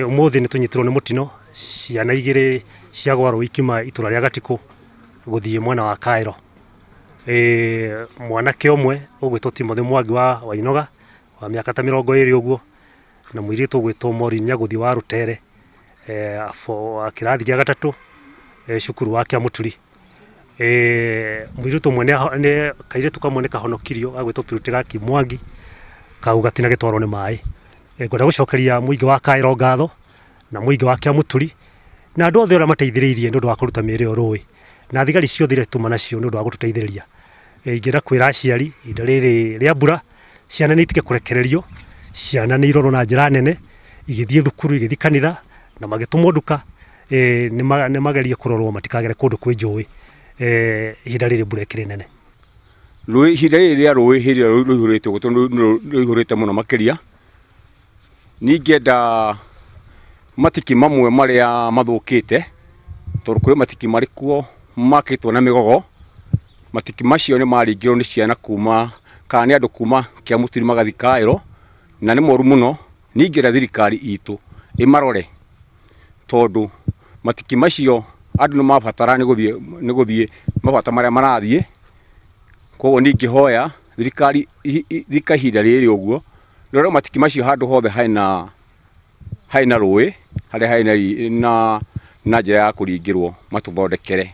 Umuthi nĩ tũnyitirwo nĩ mũtino ciana igĩrĩ ciagwarwo ikima itura rĩa Gatiko gũthiĩ mwena wa Kairo. Mwanake ũmwe ũgwĩtwo Timothy Mwangi wa Wainoga wa mĩaka ta 20 ũguo, na mũirĩtu ũgwĩtwo Maureen Nyaguthi wa Rutere kĩrathi gĩa gatatũ cukuru wa Kĩamũturi. Mũirĩtu ũmwe nĩ kairĩtu kamwe nĩ kahonokirio gagwĩtwo Pirutigaki Mwangi, kau gatina gĩtwarwo nĩ maĩ. Ngwenda gũcokeria mũingĩ wa Kairo ngatho na mũingĩ wa Kĩamũturi na andũ othe arĩa mateithĩrĩirie nĩ ũndũ wa kũruta mĩĩrĩ ĩyo rũĩ, na thigari ciothe iria tuma nacio nĩ ũndũ wa gũtũteithĩrĩria. Ingĩenda kwĩra aciari ihinda rĩrĩ rĩa mbura ciana nĩ itige kũrekererio, ciana nĩ irorwo na njĩra nene, igĩthiĩ thukuru, igĩthiĩ kanitha na magĩtũmwo nduka, nĩ magerie kũrorwo matikagere kũndũ kwĩ njũĩ ihinda rĩrĩ mbura ĩkĩrĩ nene. Ihinda rĩrĩ rĩa rũĩ rũihũrĩte mũno makĩria. Ningĩenda matiki mamwe marĩa mathũkĩte, tondũ kũrĩ matiki marĩ kuo makĩtwo na mĩgogo. Matiki macio nĩ maringĩrwo nĩ ciana kuma kana nĩ andũ kuma Kĩamũturi magathi Kairo, na nĩ moru mũno. Ningĩenda thirikari itũ ĩmarore, tondũ matiki macio andũ nĩ mabatara nĩ gũthiĩ mabata marĩa marathiĩ. Koguo ningĩhoya thirikari thika ihinda rĩrĩ ũguo rĩrĩa matiki macio handũ hothe haina rũĩ harĩa haina na njĩra ya kũringĩrwo matũthondekere.